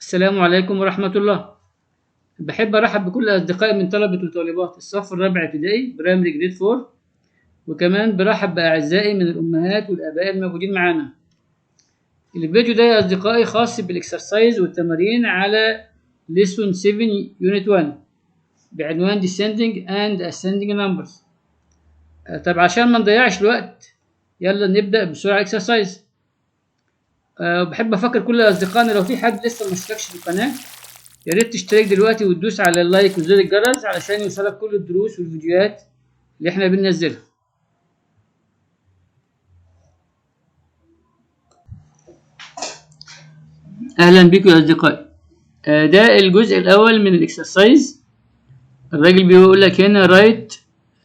السلام عليكم ورحمة الله. بحب أرحب بكل أصدقائي من طلبة وطالبات الصف الرابع ابتدائي برايمري جريد 4، وكمان برحب بأعزائي من الأمهات والآباء الموجودين معانا. الفيديو ده يا أصدقائي خاص بالإكسرسايز والتمارين على Lesson 7 Unit 1 بعنوان Descending and Ascending Numbers. طب عشان ما نضيعش الوقت يلا نبدأ بسرعة إكسرسايز. بحب أفكر كل أصدقائنا لو في حد لسه ما اشتركش في القناة يا ريت تشترك دلوقتي وتدوس على اللايك وزر الجرس علشان يوصلك كل الدروس والفيديوهات اللي احنا بننزلها. اهلا بيكم يا اصدقائي. ده الجزء الاول من الاكسرسايز. الراجل بيقول لك هنا write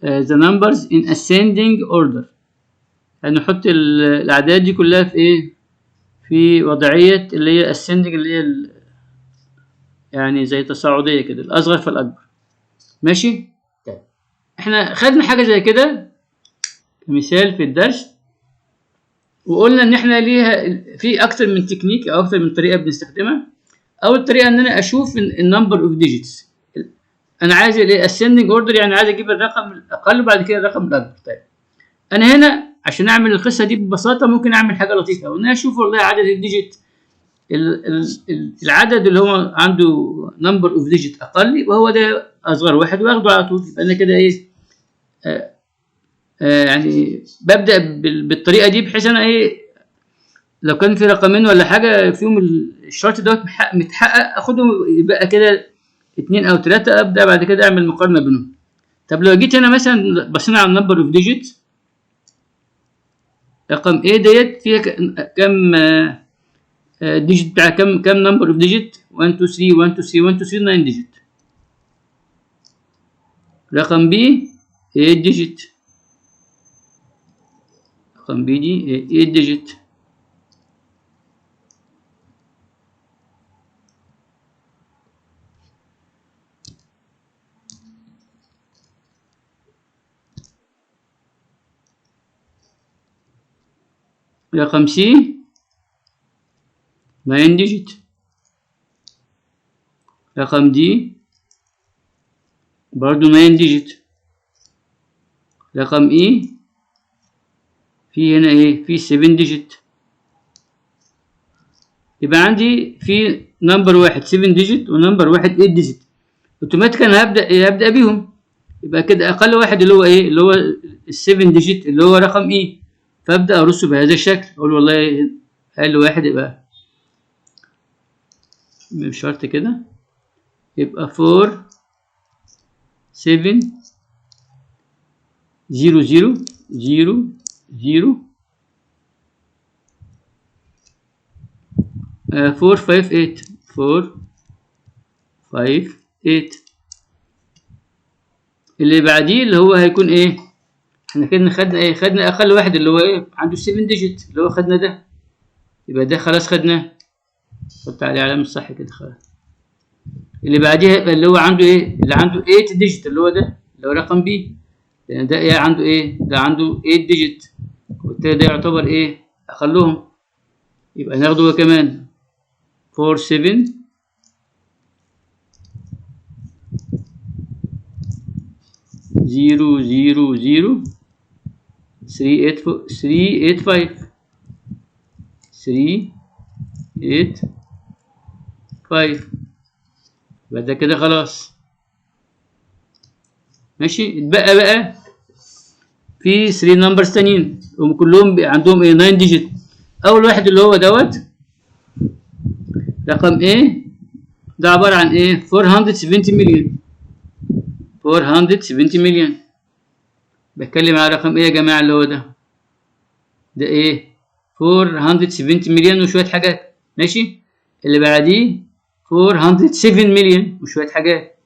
the numbers in ascending order، هنحط الاعداد دي كلها في ايه، في وضعية اللي هي ascending، اللي هي يعني زي تصاعدية كده، الأصغر فالأكبر. ماشي؟ طيب احنا خدنا حاجة زي كده كمثال في الدرس، وقلنا إن احنا ليها في أكتر من تكنيك أو أكتر من طريقة بنستخدمها. أول طريقة إن أنا أشوف النمبر أوف ديجيتس. أنا عايز الإيه؟ ascending order، يعني عايز أجيب الرقم الأقل وبعد كده الرقم الأكبر. طيب أنا هنا عشان أعمل القصة دي ببساطة ممكن أعمل حاجة لطيفة، وإن أنا أشوف والله عدد الديجيت، العدد اللي هو عنده نمبر اوف ديجيت اقل يبقى هو ده اصغر واحد واخده على طول. يبقى انا كده ايه، يعني ببدا بالطريقه دي بحيث انا ايه، لو كان في رقمين ولا حاجه فيهم الشرط دوت متحقق اخدهم، يبقى كده 2 أو 3، ابدا بعد كده اعمل مقارنه بينهم. طب لو جيت هنا مثلا بصينا على النمبر اوف ديجيت، رقم ايه ديت فيها كم ديجيت بتاع كم نمبر اوف ديجيت؟ 1 2 3 1 2 3 1 2 3 9 ديجيت. رقم بي 8 ديجيت، رقم بي دي 8 ديجيت. رقم سي 9 ديجيت. رقم دي برضو 9 ديجيت. رقم اي في هنا ايه، في 7 ديجيت. يبقى عندي في نمبر واحد 7 ديجيت ونمبر واحد 8 ديجيت، اوتوماتيكا انا هبدا بيهم. يبقى كده اقل واحد اللي هو ايه، اللي هو ال 7 ديجيت اللي هو رقم اي، فابدا ارصه بهذا الشكل، اقول والله اقل واحد يبقى مش شرط كده، يبقى 4 7 0 0 0 0 4 5 8 4 5 8. اللي بعديه اللي هو هيكون ايه، احنا كده خدنا ايه، خدنا اقل واحد اللي هو ايه عنده 7 ديجيت اللي هو خدنا ده، يبقى ده خلاص خدناه، حط عليه علامة صح كده خلاص. اللي بعديه هيبقى اللي هو عنده ايه، اللي عنده 8 ديجيت اللي هو ده اللي هو رقم بي، لان ده ايه عنده ايه، ده عنده 8 ديجيت، وبالتالي ده يعتبر ايه اقلهم، يبقى ناخده هو كمان 4 7 0 0 0 3 8 5 3 8 5. يبقى ده كده خلاص ماشي. اتبقى بقى في 3 نمبرز تانيين وكلهم عندهم ايه 9 ديجيت. اول واحد اللي هو دوت رقم ايه، ده عبارة عن ايه 470 مليون. 470 مليون. بتكلم على رقم ايه يا جماعة اللي هو ده ايه 470 مليون وشوية حاجات. ماشي. اللي بعديه 407 مليون وشوية حاجات.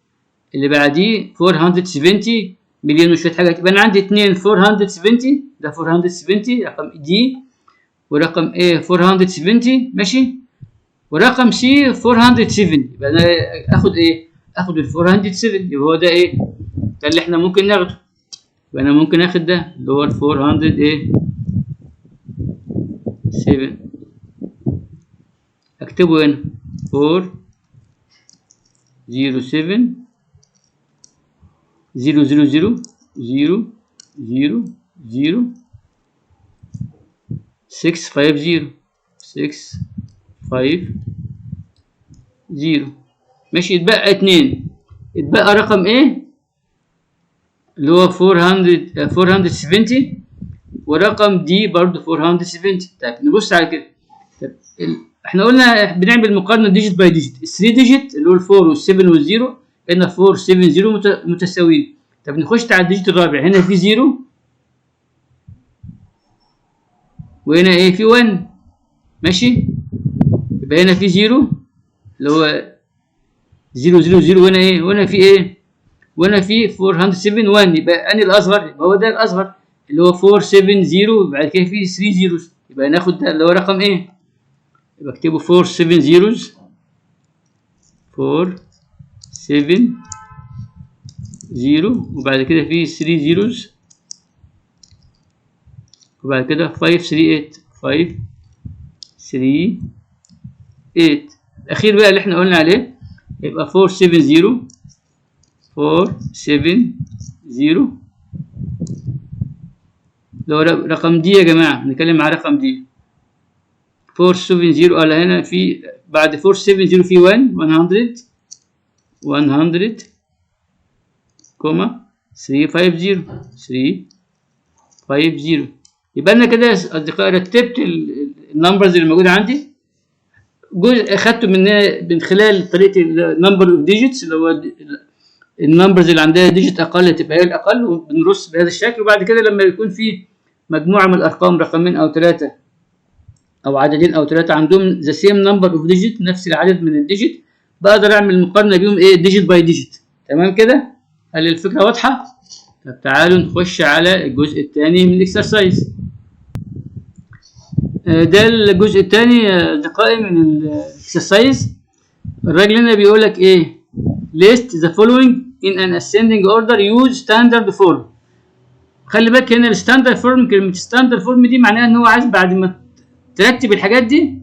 اللي بعديه 470 مليون وشوية حاجات. يبقى انا عندي اتنين 470، ده 470 رقم دي، ورقم ايه 470 ماشي، ورقم سي 407. يبقى انا اخد ايه، اخد ال 407، يبقى هو ده ايه، ده اللي احنا ممكن ناخده. يبقى انا ممكن اخد ده اللي هو ال 400 ايه 7، اكتبه هنا 4 07 000 0 0 0 650 650. ماشي. يتبقى 2. يتبقى رقم ايه اللي هو 470 ورقم دي برضو 470. طيب نبص على كده. طب احنا قلنا بنعمل مقارنه ديجيت باي ديجيت. ال 3 ديجيت اللي هو ال 4 وال 7 وال 0 هنا 470 متساويين. طب نخش على الديجيت الرابع. هنا في 0 وهنا ايه في 1. ماشي. يبقى هنا في 0 اللي هو 000 وهنا ايه وهنا في ايه وهنا في 407 1. يبقى انهي الاصغر؟ يبقى هو ده الاصغر اللي هو 470. وبعد كده في 3 زيروز. يبقى ناخد ده اللي هو رقم ايه. يبقى اكتبه 470 زيروز 470 وبعد كده في 3 زيروز وبعد كده 538 538. الاخير بقى اللي احنا قلنا عليه يبقى 470 اللي هو رقم دي يا جماعه. نتكلم على رقم دي 470. على هنا في بعد 470 في 100 كوما 350. يبقى انا كده يا اصدقائي رتبت النمبرز اللي موجوده عندي. جزء اخدته من خلال طريقه النمبر اوف ديجيتس اللي هو النمبرز اللي عندها ديجيت اقل تبقى هي الاقل وبنرص بهذا الشكل. وبعد كده لما يكون في مجموعه من الارقام رقمين او 3 او عددين او 3 عندهم ذا سيم نمبر اوف ديجيت نفس العدد من الديجيت بقدر اعمل مقارنه بيهم ايه ديجيت باي ديجيت. تمام كده؟ هل الفكره واضحه؟ طب تعالوا نخش على الجزء الثاني من الاكسرسايز. ده الجزء الثاني اصدقائي من الاكسرسايز. الراجل هنا بيقول لك ايه list the following in an ascending order use standard form. خلي بالك هنا الستاندرد فورم. كلمه ستاندرد فورم دي معناها ان هو عايز بعد ما ترتب الحاجات دي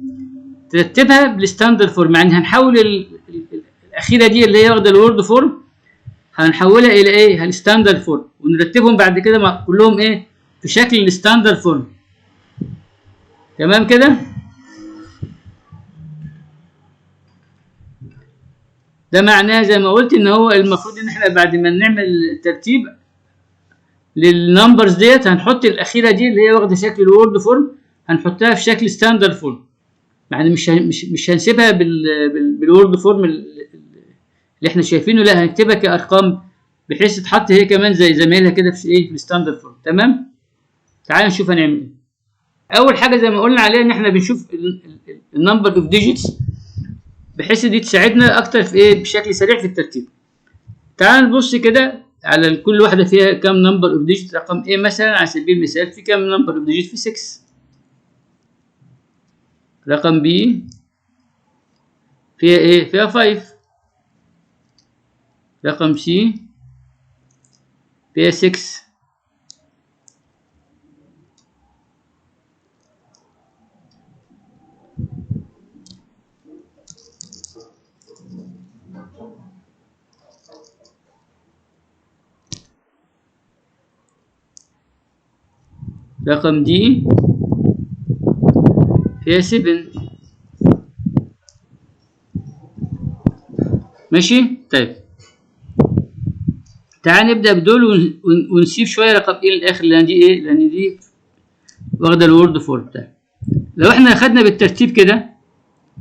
ترتبها بالستاندرد فورم. يعني هنحول الاخيره دي اللي هي واخده الوورد فورم هنحولها الى ايه الستاندرد فورم ونرتبهم بعد كده مع كلهم ايه في شكل الستاندرد فورم. تمام كده؟ ده معناه زي ما قلت ان هو المفروض ان احنا بعد ما نعمل ترتيب للنمبرز ديت هنحط الاخيره دي اللي هي واخده شكل الوورد فورم هنحطها في شكل ستاندرد فورم. يعني مش هنسيبها بالوورد فورم اللي احنا شايفينه. لا هنكتبها كارقام بحيث تتحط هي كمان زي زمايلها كده في ايه في الستاندرد فورم. تمام. تعالوا نشوف هنعمل ايه. اول حاجه زي ما قلنا عليها ان احنا بنشوف النمبر اوف ديجيتس بحيث دي تساعدنا اكتر في ايه بشكل سريع في الترتيب. تعال نبص كده على كل واحده فيها كام نمبر اوف ديجيت. رقم ايه مثلا على سبيل المثال في كام نمبر اوف ديجيت؟ في 6. رقم بي فيها ايه؟ فيها 5. رقم سي فيها 6. رقم دي فيها 7. ماشي. طيب تعال نبدأ بدول ونسيب شوية رقم ايه للآخر لأن دي ايه لأن دي واخدة الوورد فورم بتاعها. لو احنا أخدنا بالترتيب كده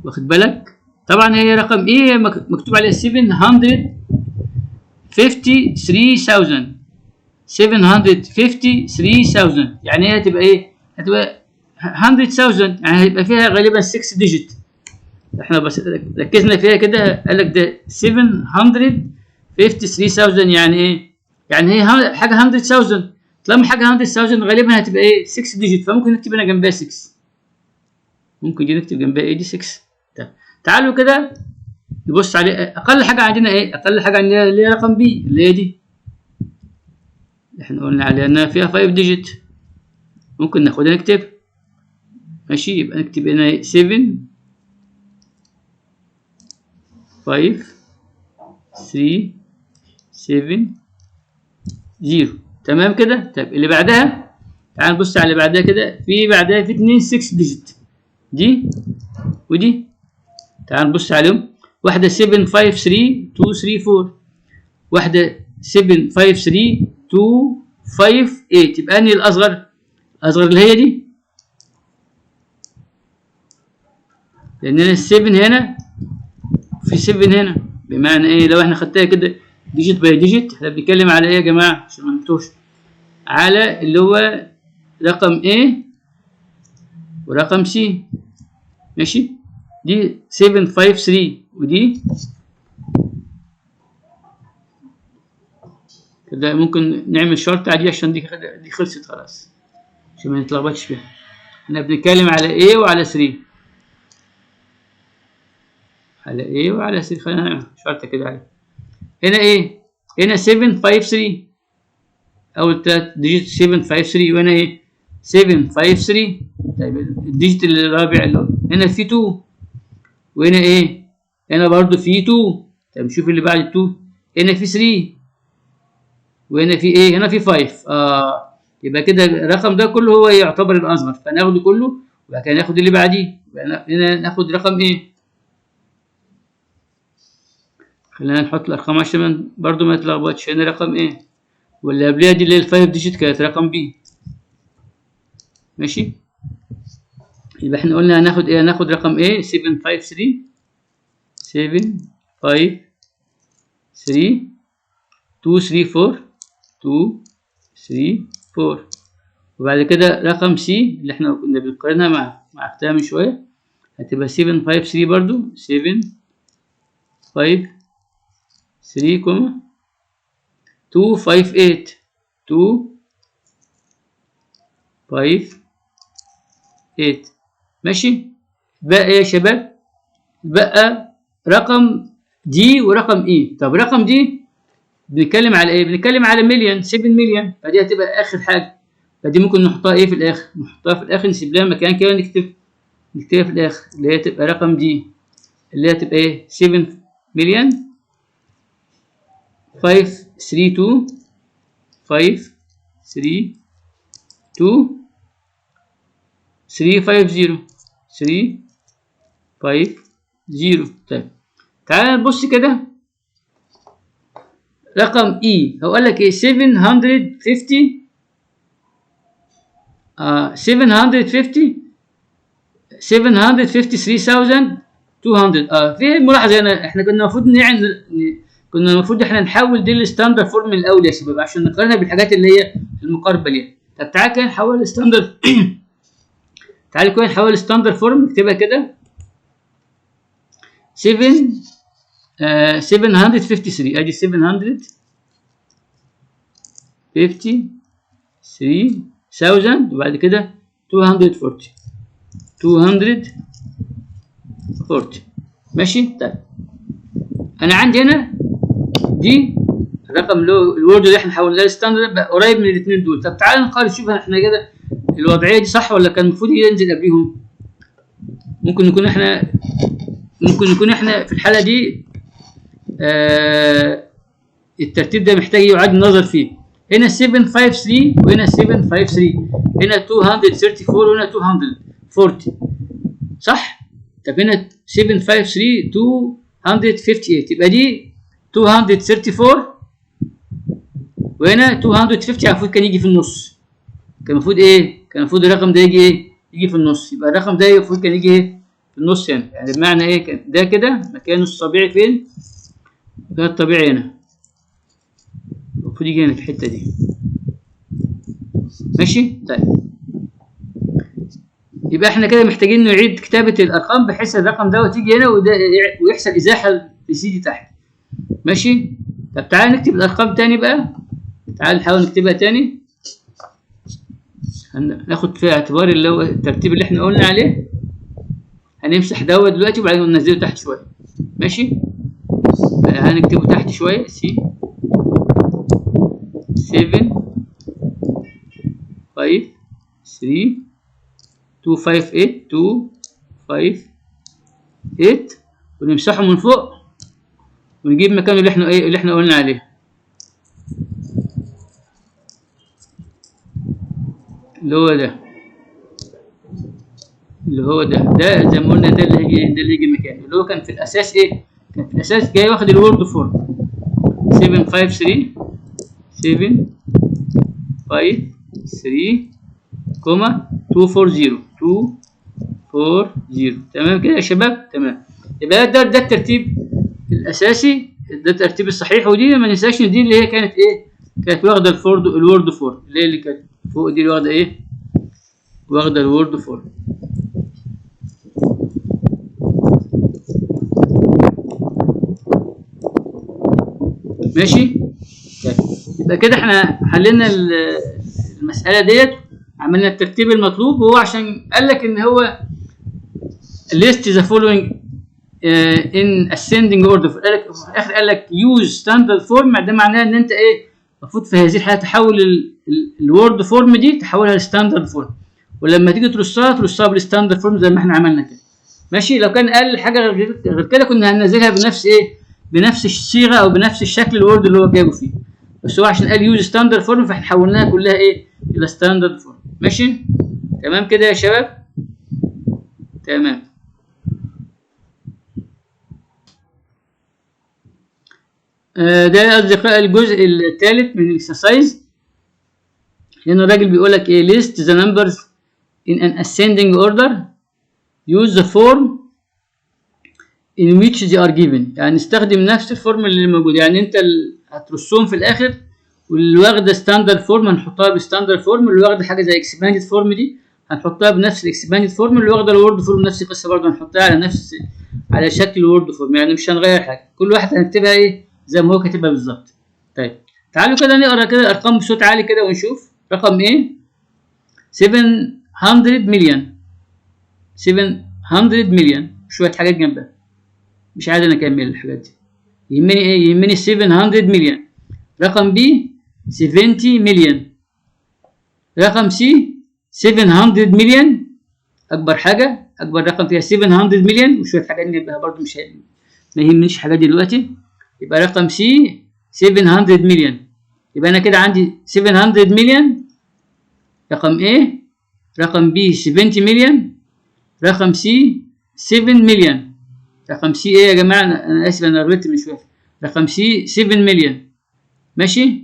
واخد بالك طبعا هي رقم ايه مكتوب عليها 753,000 يعني هي هتبقى ايه؟ هتبقى 100,000 يعني هيبقى فيها غالبا 6 ديجيت. احنا بس ركزنا فيها كده قال لك ده 753,000 يعني ايه؟ يعني هي حاجه 100,000. طالما حاجه 100,000 غالبا هتبقى ايه 6 ديجيت فممكن نكتب هنا جنبها 6. ممكن دي نكتب جنبها ايه دي 6. تعالوا كده نبص عليه. اقل حاجه عندنا ايه؟ اقل حاجه عندنا اللي هي رقم بي اللي هي دي احنا قلنا عليها انها فيها 5 ديجيت. ممكن ناخدها نكتب. ماشي. يبقى نكتب هنا 7 5 3 7 0. تمام كده. طيب اللي بعدها تعال نبص على اللي بعدها كده. في بعدها في 2 6 ديجيت، دي ودي. تعال نبص عليهم. واحدة 7 5 3 2 3 4، واحدة 7 5 3 2 5 8. يبقى انهي الأصغر؟ الأصغر اللي هي دي، لأن هنا 7 هنا في 7 هنا. بمعنى إيه؟ لو إحنا خدتها كده ديجيت باي ديجيت، إحنا بنتكلم على إيه يا جماعة؟ عشان ما نتوهش. على اللي هو رقم A ورقم C. ماشي؟ دي 7 5 3 ودي كده. ممكن نعمل شرط عادي عشان دي خلصت خلاص عشان ما نتلخبطش فيها. احنا بنتكلم على A وعلى 3، على A وعلى 3. خلينا نعمل شرطة كده عليه. هنا ايه؟ هنا 7 5 3، أول تلات ديجيت 7 5 3، وهنا ايه؟ 7 5 3. طيب الديجيت الرابع اللي هنا في 2، وهنا ايه؟ هنا برضو في 2. طيب نشوف اللي بعد 2. هنا في 3، وهنا في ايه؟ هنا في 5. يبقى كده الرقم ده كله هو يعتبر الأصغر، فناخده كله وبعد كده ناخد اللي بعديه. هنا ناخد رقم ايه؟ خلينا نحط الأرقام عشان برضو ما نتلخبطش. هنا رقم ايه؟ واللي قبلها دي اللي هي ال5 ديجيت كانت رقم بي. ماشي؟ يبقى احنا قلنا هناخد ايه؟ هناخد رقم ايه؟ 7 5 3 7 5 3 2 3 4 2 3 4. وبعد كده رقم سي اللي احنا كنا بنقارنها مع اختها من شويه، هتبقى 7 5 3 برضو 7 5 3 كوما 2 5 8 2 5 8. ماشي؟ بقى ايه يا شباب؟ بقى رقم دي ورقم اي. طب رقم دي بنتكلم على ايه؟ بنتكلم على مليون، 7 مليون. فدي هتبقى اخر حاجه، فدي ممكن نحطها ايه في الاخر؟ نحطها في الاخر، نسيب لها مكان كده نكتبها في الاخر، اللي هي تبقى رقم دي اللي هي تبقى ايه؟ 7 مليون 5 3 2 5 3 2 3 5 0 3 5 0. طيب تعال نبص كده. رقم اي هو قال لك ايه؟ 750 753,200. في ملاحظه هنا، احنا كنا المفروض كنا المفروض احنا نحول دي الستاندرد فورم من الاول يا شباب عشان نقارنها بالحاجات اللي هي المقاربه ليها. طب تعالى كده نحول ستاندرد تعالى كده نحول ستاندرد فورم. نكتبها كده 753. ادي 753,000 وبعد كده 240. ماشي؟ طيب انا عندي هنا دي الرقم الورد اللي احنا حولناه للستاندرد بقى قريب من الاثنين دول. طب تعالى نقارن شوف احنا كده الوضعيه دي صح ولا كان المفروض ينزل قبليهم. ممكن نكون احنا في الحاله دي الترتيب ده محتاج يعاد النظر فيه. هنا 753 وهنا 753، هنا 234 وهنا 240 صح؟ طب هنا 753 258 يبقى دي 234 وهنا 250. المفروض كان يجي في النص. كان المفروض ايه؟ كان المفروض الرقم ده يجي ايه؟ يجي في النص. يبقى الرقم ده المفروض كان يجي ايه؟ في النص هنا. يعني بمعنى ايه؟ كان ده كده مكانه الطبيعي فين؟ مكانه الطبيعي هنا. المفروض يجي هنا في الحته دي. ماشي؟ طيب يبقى احنا كده محتاجين نعيد كتابه الارقام بحيث الرقم دوت يجي هنا ويحصل ازاحه لسي دي تحت. ماشي؟ طب تعالى نكتب الارقام تاني بقى. تعالى نحاول نكتبها تاني. هناخد في اعتبار اللي هو الترتيب اللي احنا قلنا عليه. هنمسح دوت دلوقتي وبعدين ننزله تحت شويه. ماشي؟ هنكتبه تحت شويه. سي 7 5 3 2 5 8 2 5 8 ونمسحه من فوق ونجيب مكانه اللي احنا اللي احنا قلنا عليه، اللي هو ده، ده زي ما قلنا، ده اللي هيجي مكانه، اللي هو كان في الاساس ايه؟ كان في الاساس جاي واخد الوورد فورم 753 كوما 240. تمام كده يا شباب؟ تمام. يبقى ده الترتيب الاساسي، ده الترتيب الصحيح. ودي ما ننساش ان دي اللي هي كانت ايه؟ كانت واخده الوورد فورم، اللي كانت فوق دي اللي واخده ايه؟ واخده الوورد فورم. ماشي؟ طيب يبقى كده احنا حلينا المسألة ديت، عملنا الترتيب المطلوب. وهو عشان قال لك ان هو list the following in ascending order. في الاخر قال لك use standard form، ده معناه ان انت ايه؟ المفروض في هذه الحالة تحول الوورد فورم دي تحولها لستاندرد فورم، ولما تيجي ترصها بالستاندرد فورم زي ما احنا عملنا كده. ماشي؟ لو كان قال حاجة غير كده كنا هننزلها بنفس ايه؟ بنفس الصيغه او بنفس الشكل الوورد اللي هو جايبه فيه، بس هو عشان قال يوز ستاندرد فورم فاحنا حولناها كلها ايه؟ الى ستاندرد فورم. ماشي؟ تمام كده يا شباب؟ تمام. ده يا اصدقائي الجزء الثالث من الاكسرسايز. هنا الراجل بيقول لك ايه؟ list the numbers in an ascending order, use the form in which they are given. يعني استخدم نفس الفورم اللي موجود، يعني انت هترسهم في الاخر، واللي واخده ستاندرد فورم هنحطها بستاندرد فورم، اللي واخده حاجه زي اكسباندد فورم دي هنحطها بنفس الاكسباندد فورم، اللي واخده الوورد فورم نفس القصه برضه هنحطها على شكل الوورد فورم، يعني مش هنغير حاجه، كل واحد هنكتبها ايه؟ زي ما هو كاتبها بالظبط. طيب تعالوا كده نقرا كده الارقام بصوت عالي كده ونشوف. رقم ايه؟ 700 مليون. 700 مليون شويه حاجات جنبها، مش عايز انا اكمل الحاجات دي. يهمني ايه؟ يهمني 700 مليون. رقم بي 70 مليون. رقم سي 700 مليون، اكبر حاجه، اكبر رقم فيها 700 مليون، وشويه حاجات جنبها برضو مش ما يهمنيش حاجات دلوقتي. يبقى رقم سي 700 مليون. يبقى انا كده عندي 700 مليون رقم ايه، رقم بي 70 مليون، رقم سي 7 مليون. رقم سي ايه يا جماعه؟ انا اسف انا غلطت من شويه. رقم سي 7 مليون. ماشي؟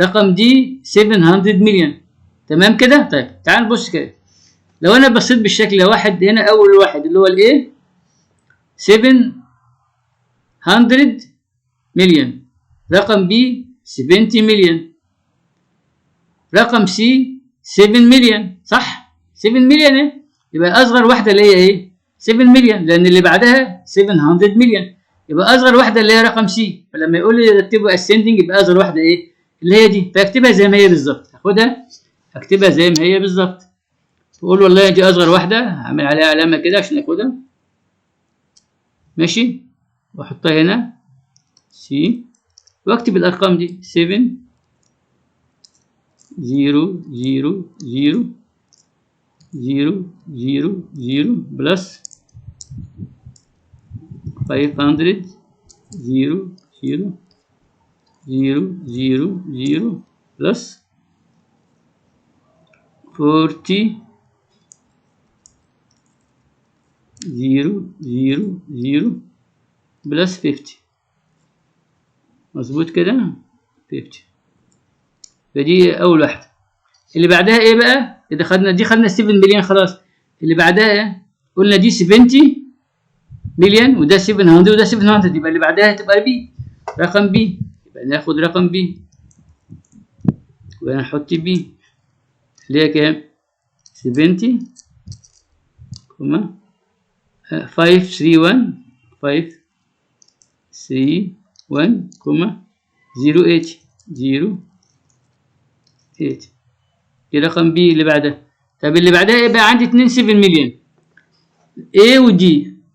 رقم دي 700 مليون. تمام كده؟ طيب تعال نبص كده. لو انا بصيت بالشكل ده، واحد هنا، اول واحد اللي هو الايه 700 مليون، رقم بي 70 مليون، رقم سي 7 مليون، صح؟ 7 مليون ايه؟ يبقى اصغر واحده اللي هي ايه؟ 7 مليون، لان اللي بعدها 700 مليون، يبقى اصغر واحده اللي هي رقم سي. فلما يقول لي رتبوا اسندنج يبقى اصغر واحده ايه؟ اللي هي دي. فاكتبها زي ما هي بالظبط، هاخدها اكتبها زي ما هي بالظبط، تقول والله دي اصغر واحده، هعمل عليها علامه كده عشان اخدها. ماشي؟ واحطها هنا سي، واكتب الارقام دي 7 0 0 0 0 0 0 بلس 500 0 0 0 0 0 بلس 40 0 0 0 بلس 50. مظبوط كده؟ 50. فدي اول واحده. اللي بعدها ايه بقى؟ اذا خدنا 7 مليون خلاص. اللي بعدها قلنا دي 70 مليون، وده 700 وده 700، يبقى اللي بعدها هتبقى بي، رقم بي. يبقى ناخد رقم بي ونحط بي اللي هي كام؟ 70 كوما 531 531 كوما 08 08. دي رقم بي اللي بعدها. طب اللي بعدها يبقى عندي 2 7 مليون، A و D.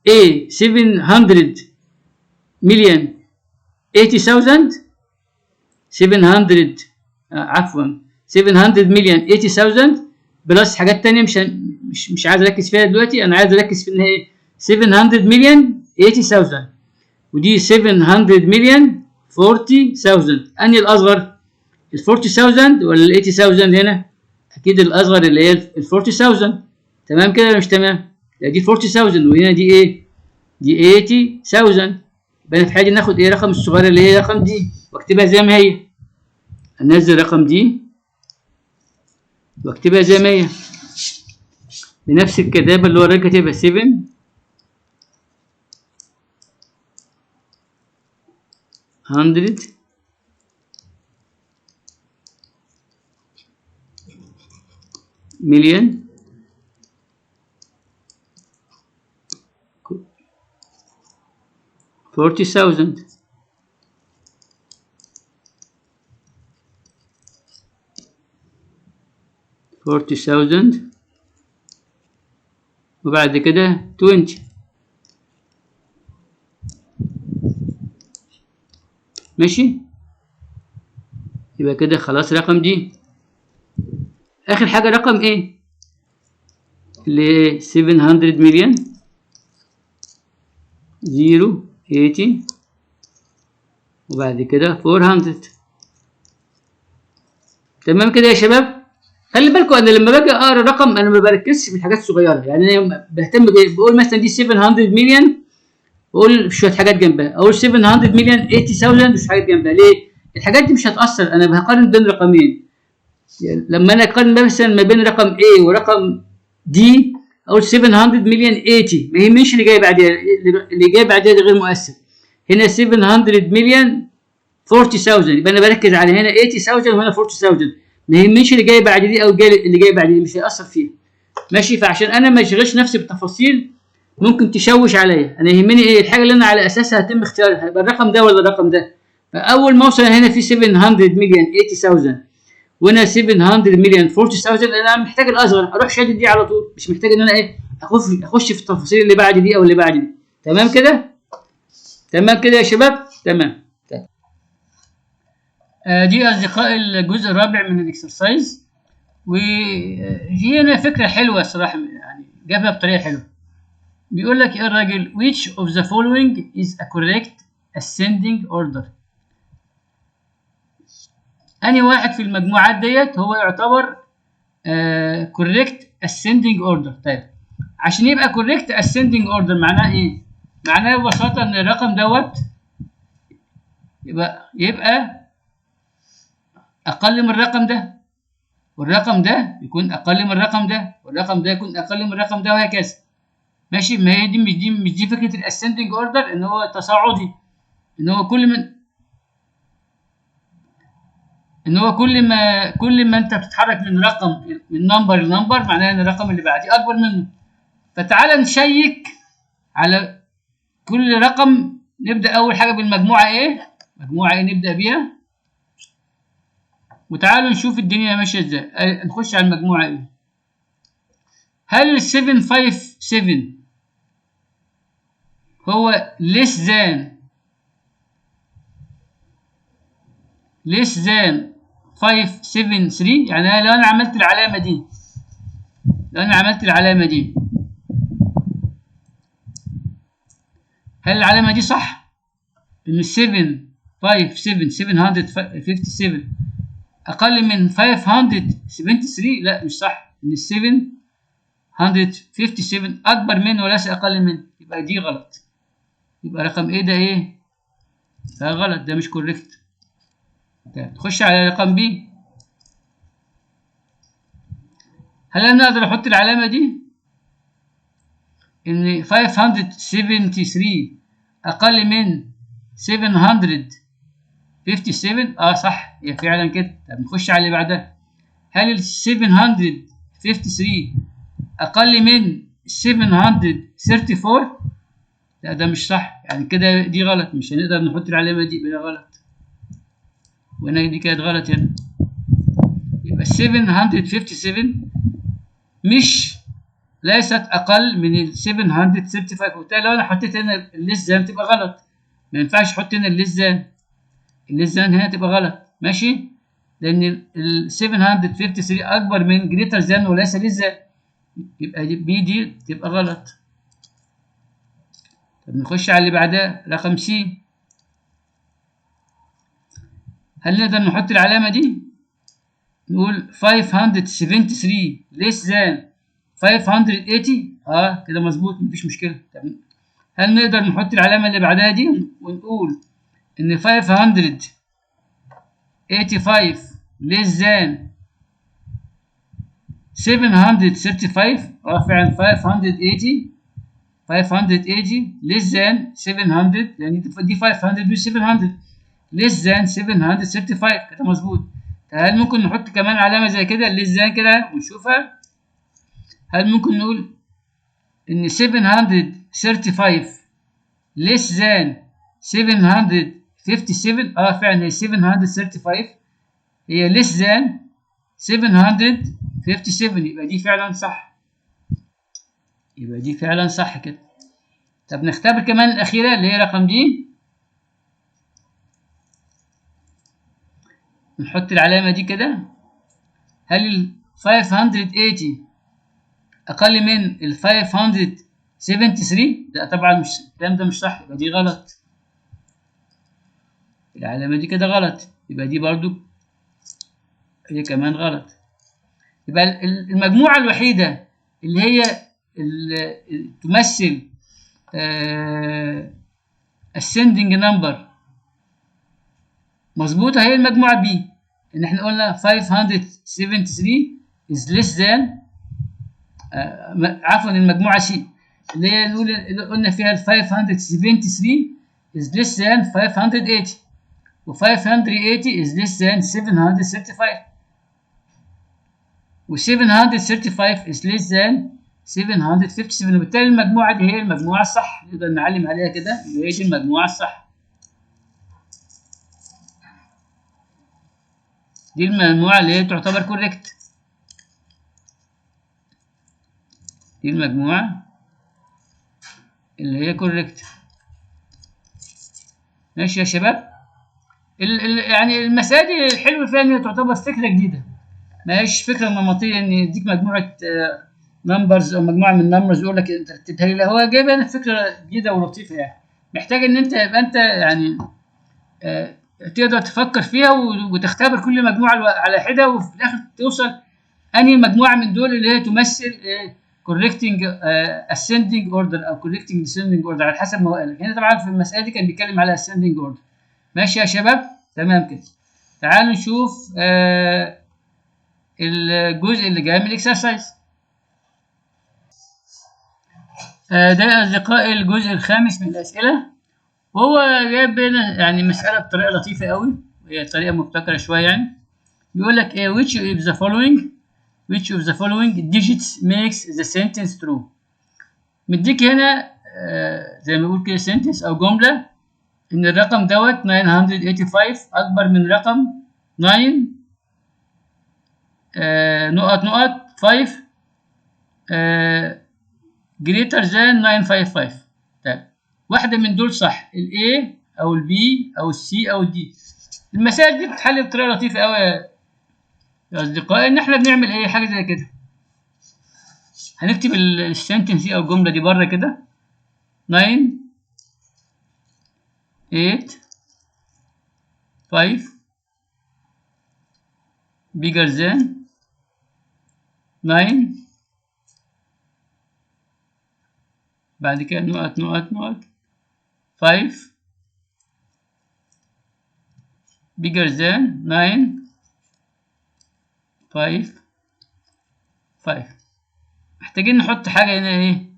A 700 مليون 80,000، 700 عفوا 700 مليون 80,000 بلس حاجات تانية مش عايز اركز فيها دلوقتي. انا عايز اركز في ان هي 700 مليون 80,000 ودي 700 مليون 40,000. انهي الاصغر؟ ال 40,000 ولا ال 80,000 هنا؟ اكيد الاصغر اللي هي ال 40,000. تمام كده ولا مش تمام؟ لا دي 40,000 وهنا دي ايه؟ دي 80,000. يبقى في حاجه ناخد ايه؟ رقم الصغيره اللي هي رقم دي واكتبها زي ما هي. انزل رقم دي واكتبها زي ما هي بنفس الكتابه اللي هو الراجل كاتبها 700 مليون 40,000. وبعد كده 20. ماشي. يبقى كده خلاص رقم دي. اخر حاجه رقم ايه؟ اللي 700 مليون 80 وبعد كده 400. تمام كده يا شباب. خلي بالكم انا لما باجي اقرا رقم انا ما بركزش في الحاجات الصغيره، يعني انا بهتم بقول مثلا دي 700 مليون، بقول شويه حاجات جنبها، اقول 700 مليون 80,000 مش حاجات جنبها. ليه؟ الحاجات دي مش هتاثر، انا بقارن بين رقمين. يعني لما انا اقارن مثلا ما بين رقم A ورقم D اقول 700 مليون 80، ما يهمنيش اللي جاي بعدها، اللي جاي بعدها ده غير مؤثر. هنا 700 مليون 40,000 يبقى انا بركز على هنا 80,000 وهنا 40,000، ما يهمنيش اللي جاي بعد دي او اللي جاي بعد دي، مش هيأثر فيها. ماشي. فعشان انا ما اشغلش نفسي بالتفاصيل ممكن تشوش عليا، انا يهمني ايه الحاجه اللي انا على اساسها هتم اختيارها، هيبقى الرقم ده ولا الرقم ده. فاول ما اوصل هنا في 700 مليون 80,000 وهنا 700 مليون 40,000، انا محتاج الاصغر، اروح شادد دي على طول، مش محتاج ان انا ايه اخش في التفاصيل اللي بعد دي او اللي بعد دي. تمام كده؟ تمام كده يا شباب؟ تمام. دي اصدقائي الجزء الرابع من الاكسرسايز، وهي هنا فكره حلوه الصراحه، يعني جابها بطريقه حلوه. بيقول لك ايه الراجل؟ which of the following is a correct ascending order. انهي واحد في المجموعات ديت هو يعتبر correct ascending order؟ طيب عشان يبقى correct ascending order معناه ايه؟ معناه ببساطه ان الرقم دوت يبقى اقل من الرقم ده، والرقم ده يكون اقل من الرقم ده، والرقم ده يكون اقل من الرقم ده، وهكذا. ماشي. ما هي دي مش دي فكره الاسندنج اوردر، ان هو تصاعدي، ان هو كل ما انت بتتحرك من رقم من نمبر لنمبر معناه ان الرقم اللي بعديه اكبر منه. فتعال نشيك على كل رقم. نبدا اول حاجه بالمجموعه ايه؟ مجموعه ايه نبدا بيها، وتعالوا نشوف الدنيا ماشيه ازاي. نخش على المجموعه ايه. هل ال 757 هو less than 573؟ يعني لو انا عملت العلامه دي، هل العلامه دي صح؟ ان 757 اقل من 573؟ لا مش صح، ان 757 اكبر من وليس اقل من، يبقى دي غلط. يبقى رقم ايه ده ايه؟ ده غلط، ده مش كوريكت. تخش على رقم بي. هل انا اقدر احط العلامه دي ان 573 اقل من 757؟ صح، هي فعلا كده. طب نخش على اللي بعدها. هل ال 753 اقل من 734؟ لا ده مش صح، يعني كده دي غلط، مش هنقدر نحط العلامه دي، يبقى غلط. وهنا دي كانت غلط هنا. يبقى 757 ليست اقل من ال 735، وبالتالي لو انا حطيت هنا الليس زان تبقى غلط. ما ينفعش احط هنا الليس زان هنا تبقى غلط. ماشي. لان ال 753 اكبر من جريتر زان وليس ليس زان، يبقى بي دي تبقى غلط. طب نخش على اللي بعدها رقم سي. هل نقدر نحط العلامة دي؟ نقول 573 less than 580. كده مظبوط مفيش مشكلة. طب هل نقدر نحط العلامة اللي بعدها دي ونقول إن 585 less than 735؟ فعلا 580 less than 700، يعني دي 500 و 700 less than 735 كده مظبوط. هل ممكن نحط كمان علامة زي كده less than كده ونشوفها؟ هل ممكن نقول إن 735 less than 757؟ فعلا هي 735 هي less than 757، يبقى دي فعلا صح. يبقى دي فعلا صح كده. طب نختبر كمان الأخيرة اللي هي رقم دي. نحط العلامة دي كده. هل ال 580 أقل من ال 573؟ لا طبعا، مش الكلام ده مش صح، يبقى دي غلط. العلامة دي كده غلط، يبقى دي برضو هي كمان غلط. يبقى المجموعة الوحيدة اللي هي اللي تمثل ascending number مظبوطة هي المجموعة B. إن إحنا قلنا 573 is less than عفوا المجموعة C اللي هي نقول اللي قلنا فيها ال 573 is less than 580 و 580 is less than 735 و 735 is less than 757. وبالتالي المجموعة دي هي المجموعة الصح، نقدر نعلم عليها كده هي دي المجموعة الصح. دي المجموعة اللي هي تعتبر كوريكت. دي المجموعة اللي هي كوريكت. ماشي يا شباب. يعني المسائل دي الحلو فيها ان هي تعتبر فكرة جديدة، ما هيش فكرة نمطية ان يديك مجموعة نمبرز او مجموعة من نمبرز يقول لك انت رتبها لي. لا، هو جايب لنا فكرة جديدة ولطيفة، يعني محتاج ان انت يبقى انت يعني تقدر تفكر فيها وتختبر كل مجموعة على حدة، وفي الاخر توصل انهي مجموعة من دول اللي هي تمثل correcting ascending order او correcting descending order على حسب ما هو قال لك. هنا طبعا في المسألة دي كان بيتكلم على ascending order. ماشي يا شباب؟ تمام كده. تعالوا نشوف الجزء اللي جاي من الاكسرسايز. ده يا أصدقائي الجزء الخامس من الأسئلة، وهو جايب لنا يعني مسألة بطريقة لطيفة قوي، وهي طريقة مبتكرة شوية. يعني بيقول لك which of the following digits makes the sentence true. مديك هنا زي ما بيقول كده sentence أو جملة إن الرقم دوت 985 أكبر من رقم 9 5 greater than 955. طيب واحدة من دول صح، ال A أو ال B أو ال C أو ال D. المسائل دي بتتحل بطريقة لطيفة أوي يا أصدقائي. إن إحنا بنعمل أي حاجة زي كده، هنكتب السنتنس دي أو الجملة دي بره كده 9 8 5 bigger than 9 بعد كده نقط 5 bigger than 9 5 5. محتاجين نحط حاجة هنا ايه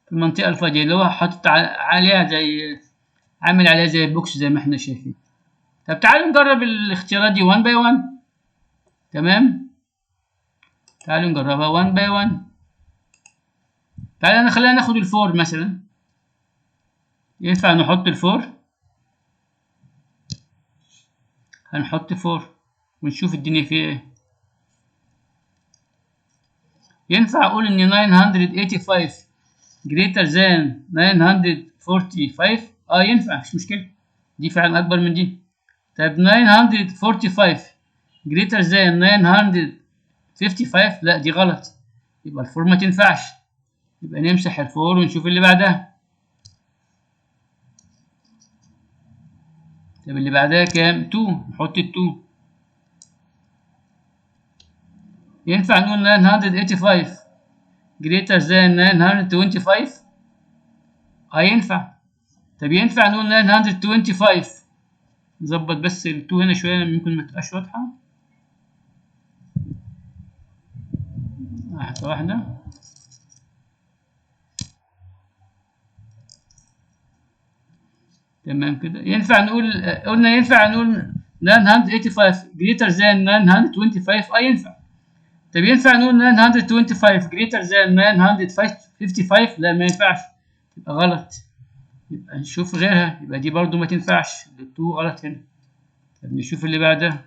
في المنطقة الفاضية اللي هو حاطط عليها زي عامل عليها زي بوكس زي ما احنا شايفين. طب تعالوا نجرب الاختيارات دي 1 باي 1. تمام، تعالوا نجربها 1 باي 1. خلينا ناخد الفور مثلا. ينفع نحط الفور؟ هنحط 4 ونشوف الدنيا فيها ايه. ينفع اقول ان 985 greater than 945؟ ينفع، مش مشكلة، دي فعلا اكبر من دي. طيب 945 greater than 955؟ لا دي غلط، يبقى الفور ما تنفعش. يبقى نمسح الفور ونشوف اللي بعدها. طب اللي بعدها كام؟ 2. نحط ال 2. ينفع نقول 985 greater than 925؟ ينفع. طب ينفع نقول 925؟ نظبط بس ال 2 هنا شوية ممكن ما تبقاش واضحة. واحدة. تمام كده. ينفع نقول قلنا ينفع نقول 985 greater than 925؟ ينفع. طب ينفع نقول 925 greater than 955؟ لا ما ينفعش، يبقى غلط. يبقى نشوف غيرها، يبقى دي برضو ما تنفعش، ال2 غلط هنا. طب نشوف اللي بعدها.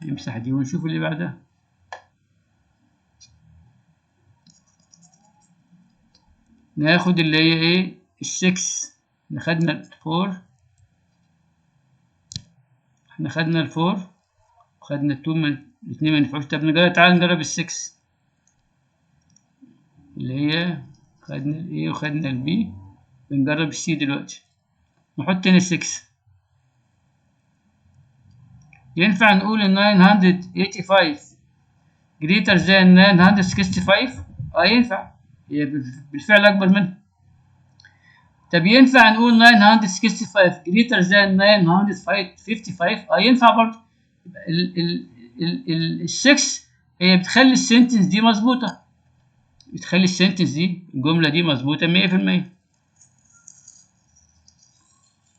نمسح دي ونشوف اللي بعدها. ناخد اللي هي ايه؟ ال6. احنا خدنا ال4، خدنا ال4 وخدنا ال2، الاثنين ما ينفعوش. طب نجرب، تعال نجرب ال6 اللي هي خدنا الايه وخدنا البي. بنجرب السي دلوقتي. نحط هنا 6. ينفع نقول ال 985 greater than 965؟ ينفع، هي بالفعل أكبر منها. طب ينفع نقول 965 greater than 955؟ ينفع برضه. ال 6 هي بتخلي السنتنس دي مظبوطة، بتخلي السنتنس دي الجملة دي مظبوطة 100%.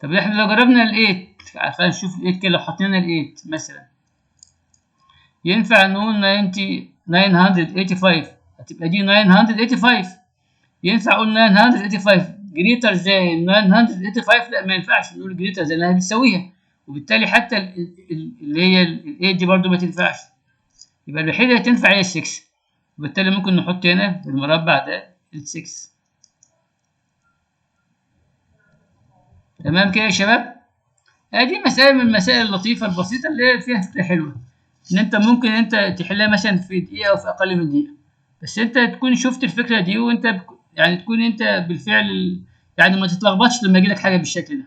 طب احنا لو جربنا ال 8، خلينا نشوف ال 8 كده. لو حطينا ال 8 مثلا، ينفع نقول 985 هتبقى دي 985. ينفع اقول 985 greater than 985؟ لا ما ينفعش نقول greater than، لانها بتساويها، وبالتالي حتى اللي هي ال 8 دي برضو ما تنفعش. يبقى الوحيده اللي تنفع هي ال 6، وبالتالي ممكن نحط هنا بالمربع ده ال 6. تمام كده يا شباب. دي مسائل من المسائل اللطيفه البسيطه اللي فيها فكره حلوه، ان انت ممكن انت تحلها مثلا في دقيقه او في اقل من دقيقه، بس انت تكون شفت الفكره دي، وانت يعني تكون انت بالفعل يعني ما تتلخبطش لما يجي لك حاجه بالشكل ده.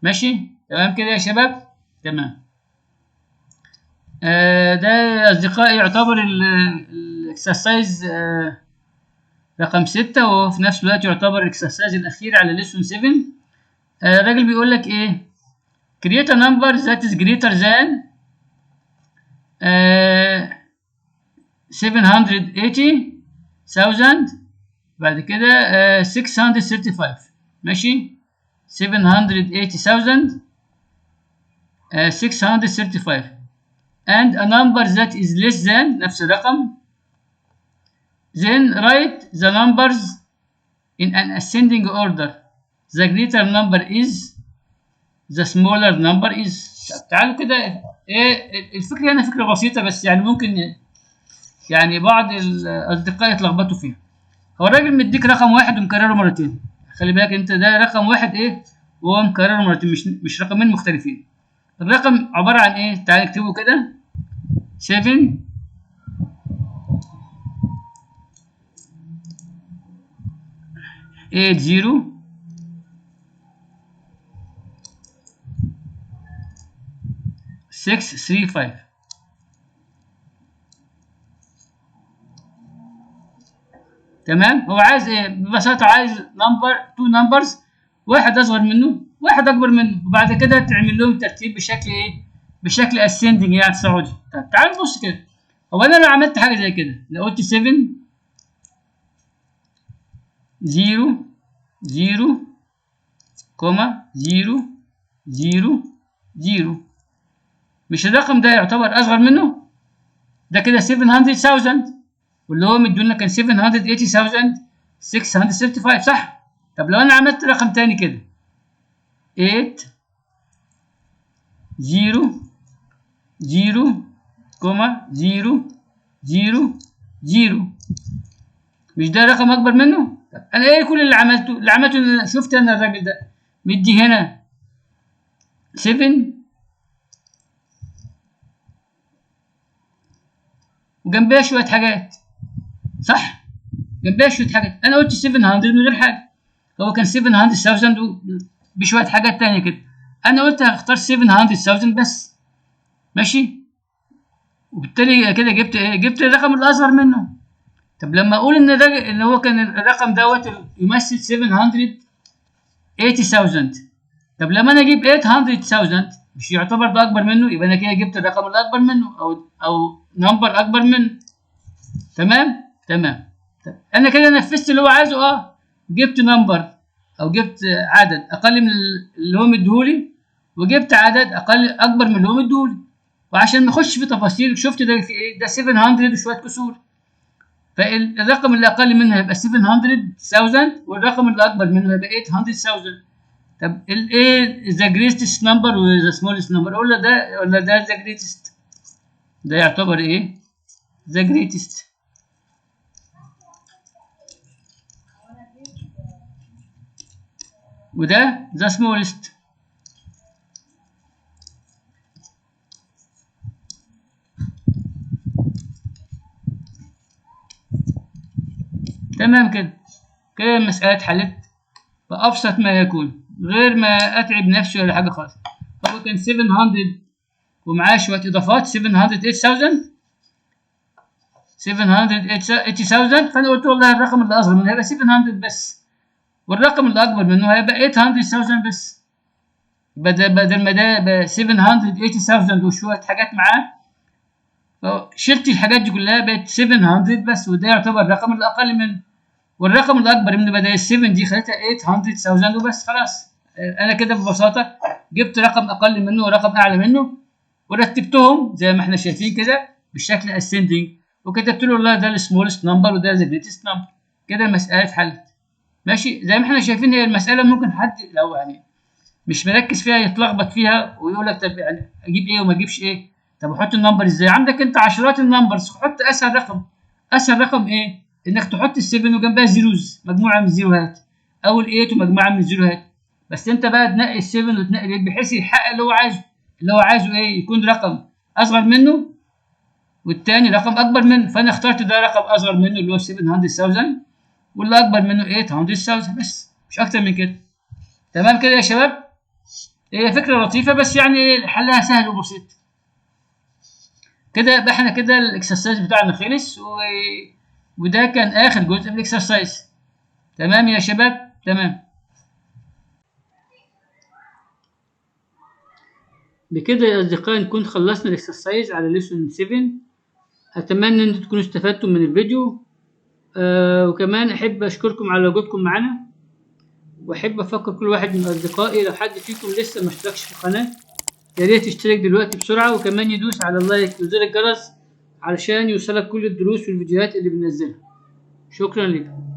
ماشي تمام كده يا شباب. تمام. ده يا اصدقائي يعتبر الاكسرسايز رقم 6، وفي نفس الوقت يعتبر الاكسرسايز الاخير على ليسون 7. الراجل بيقول لك ايه؟ create a number that is greater than 780,000. بعد كده 635. ماشي. 780,000 635 and a number that is less than نفس الرقم. Then write the numbers in an ascending order. The greater number is, the smaller number is. تعالوا كده. الفكرة هنا فكرة بسيطة، بس يعني ممكن يعني بعض الأصدقاء يتلخبطوا فيها. هو الراجل مديك رقم واحد ومكرره مرتين. خلي بالك انت، ده رقم واحد ايه وهو مكرره مرتين، مش رقمين مختلفين. الرقم عبارة عن ايه؟ تعال نكتبه كده. 7 8 0 6 3 5. تمام. هو عايز ايه ببساطة؟ عايز نمبر، 2 نمبرز، واحد اصغر منه واحد اكبر منه، وبعد كده تعمل لهم ترتيب بشكل ايه؟ بشكل اسندنج يعني صعودي. طب تعال نبص كده. هو انا لو عملت حاجه زي كده، لو قلت 7 0 0 كوما 0 0 0، مش الرقم ده يعتبر اصغر منه؟ ده كده 700,000، واللي هو مدينا كان 780,635 صح؟ طب لو انا عملت رقم تاني كده 8 0 0 كوما 0 0 0، مش ده رقم اكبر منه؟ طب انا ايه كل اللي عملته شفت انا الراجل ده مدي هنا 7 وجنبها شويه حاجات صح؟ جنبها شويه حاجات. انا قلت 700 من غير حاجه. هو كان 700,000 بشويه حاجات تانية كده. انا قلت هختار 700,000 بس، ماشي. وبالتالي كده جبت ايه؟ جبت الرقم الاصغر منه. طب لما اقول ان هو كان الرقم دوت يمثل 780,000، طب لما انا اجيب 800,000 مش يعتبر ده اكبر منه؟ يبقى انا كده جبت الرقم الاكبر منه او نمبر اكبر منه. تمام. طب انا كده نفذت اللي هو عايزه. جبت نمبر او جبت عدد اقل من اللي هو مديهولي، وجبت عدد اكبر من اللي هو مديهولي. وعشان نخش في تفاصيل، شفت ده في ايه؟ ده 700 وشويه كسور، فالرقم اللي اقل منه هيبقى 700,000 والرقم اللي اكبر منه هيبقى 800,000. طب الايه ذا جريتست نمبر وذا سمولست نمبر؟ ولا ده ذا جريتست؟ ده يعتبر ايه؟ ذا جريتست. وده ذا سمولست. تمام كده المسألة اتحلت بأبسط ما يكون، غير ما أتعب نفسي ولا حاجة خالص. هو كان 700 ومعاه شوية إضافات، 780,000، فأنا قلت والله الرقم اللي أصغر منه هيبقى 700 بس، والرقم اللي أكبر منه هيبقى 800,000 بس. بدل ما ده 780,000 وشوية حاجات معاه، شلت الحاجات دي كلها بقت 700 بس، وده يعتبر الرقم الأقل منه. والرقم الأكبر منه بدل 7 دي خليتها 800,000 وبس. خلاص أنا كده ببساطة جبت رقم أقل منه ورقم أعلى منه، ورتبتهم زي ما احنا شايفين كده بالشكل ascending، وكتبت له والله ده السمولست نمبر وده ذا جريتست نمبر. كده المسألة اتحلت. ماشي. زي ما احنا شايفين هي المسألة ممكن حد لو يعني مش مركز فيها يتلخبط فيها ويقول لك طب يعني اجيب ايه وما اجيبش ايه؟ طب احط النمبر ازاي؟ عندك انت عشرات النمبرز، حط اسهل رقم. اسهل رقم ايه؟ انك تحط ال7 وجنبها زيروز، مجموعه من الزيروهات، او ال8 ومجموعه من الزيروهات. بس انت بقى تنقي ال7 وتنقي ال8 بحيث يحقق اللي هو عايزه. اللي هو عايزه ايه؟ يكون رقم اصغر منه والتاني رقم اكبر منه. فانا اخترت ده رقم اصغر منه اللي هو 700,000، واللي اكبر منه 800,000 بس، مش اكتر من كده. تمام كده يا شباب. هي فكرة لطيفة بس يعني حلها سهل وبسيط. كده يبقى احنا كده الاكسرسايز بتاعنا خلص وده كان اخر جزء من الاكسرسايز. تمام يا شباب. تمام. بكده يا اصدقائي نكون خلصنا الاكسرسايز على ليسون 7. اتمنى ان انتم تكونوا استفدتم من الفيديو. وكمان احب اشكركم على وجودكم معنا، واحب افكر كل واحد من اصدقائي لو حد فيكم لسه ما اشتركش في القناه يا ريت يشترك دلوقتي بسرعة، وكمان يدوس على اللايك وزر الجرس علشان يوصلك كل الدروس والفيديوهات اللي بننزلها. شكرا لكم.